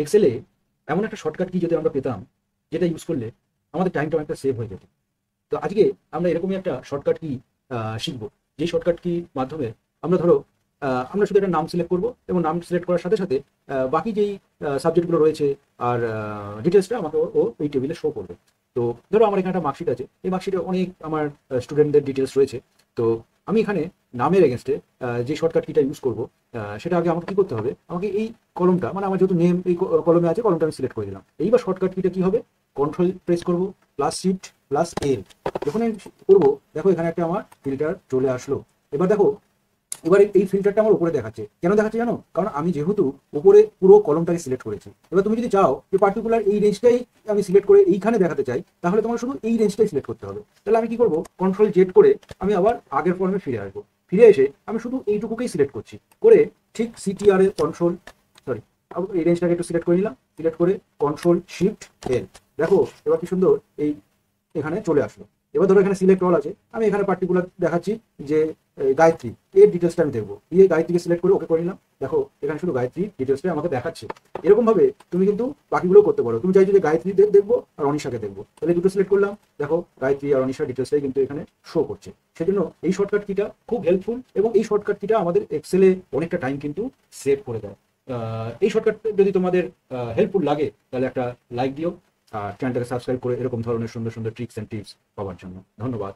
এক্সেলে এমন একটা shortcut key যদি আমরা পেতাম, যেটা ইউজ করলে আমাদের টাইমটা অনেকটা সেভ হয়ে যেত। তো আজকে আমরা এরকমই একটা শর্টকাট কি শিখবো, যে শর্টকাট কি মাধ্যমে আমরা ধরো আমরা শুধু একটা নাম সিলেক্ট করব, এবং নাম সিলেক্ট করার সাথে সাথে বাকি যেই সাবজেক্টগুলো রয়েছে আর ডিটেলসটা আমাকে ও এই টেবিলে শো করবে। তো ধরো আমার এখানে একটা মার্কশিট আছে, এই মার্কশিটে অনেক আমার স্টুডেন্টদের ডিটেলস রয়েছে। তো আমি এখানে নামের এগেনস্টে যে শর্টকাট কিটা ইউজ করব, সেটা আগে আমাকে কি করতে হবে, আমাকে এই কলমটা মানে আমার যেহেতু নেম এই কলমে আছে, কলমটা আমি সিলেক্ট করে দিলাম। এইবার শর্টকাট কিটা কি হবে, কন্ট্রোল প্রেস করব প্লাস শিফট প্লাস এল। যখন আমি করবো দেখো এখানে একটা আমার ফিল্টার চলে আসলো। এবার দেখো, এবার এই ফিল্টারটা আমার উপরে দেখাচ্ছে, কেন দেখাচ্ছে জানো? কারণ আমি যেহেতু উপরে পুরো কলমটাকে সিলেক্ট করেছি। এবার তুমি যদি চাও যে পার্টিকুলার এই রেঞ্জটাই আমি সিলেক্ট করে এইখানে দেখাতে চাই, তাহলে তোমার শুধু এই রেঞ্জটাই সিলেক্ট করতে হবে। তাহলে আমি কি করবো, কন্ট্রোল জেড করে আমি আবার আগের ফর্মে ফিরে আসবো। ফিরে এসে আমি শুধু এইটুকুকেই সিলেক্ট করছি, করে ঠিক সিটিআর এর কন্ট্রোল সরি এই রেঞ্জটাকে একটু সিলেক্ট করে নিলাম, সিলেক্ট করে কন্ট্রোল শিফট এল। দেখো এবার কি সুন্দর এই এখানে চলে আসলো। এবার ধরো এখানে সিলেক্ট অল আছে, আমি এখানে পার্টিকুলার দেখাচ্ছি যে গায়ত্রী এর ডিটেলসটা আমি দেখবো, দিয়ে গায়ত্রীকে সিলেক্ট করে ওকে করে নিলাম। দেখো এখানে শুধু গায়ত্রী ডিটেলসটা আমাকে দেখাচ্ছে। এরকম ভাবে তুমি কিন্তু বাকিগুলো করতে পারো। তুমি চাইছো যে গায়ত্রী দেখবো আর অনিশাকে দেখবো, তাহলে দুটো সিলেক্ট করলাম, দেখো গায়ত্রী আর অনিশার ডিটেলসটাই কিন্তু এখানে শো করছে। সেজন্য এই শর্টকাট কিটা খুব হেল্পফুল, এবং এই শর্টকাট কিটা আমাদের এক্সেলে অনেকটা টাইম কিন্তু সেভ করে দেয়। এই শর্টকাট যদি তোমাদের হেল্পফুল লাগে, তাহলে একটা লাইক দিও, আর চ্যানেলটাকে সাবস্ক্রাইব করে এরকম ধরনের সুন্দর সুন্দর ট্রিক্স অ্যান্ড টিপস পাওয়ার জন্য ধন্যবাদ।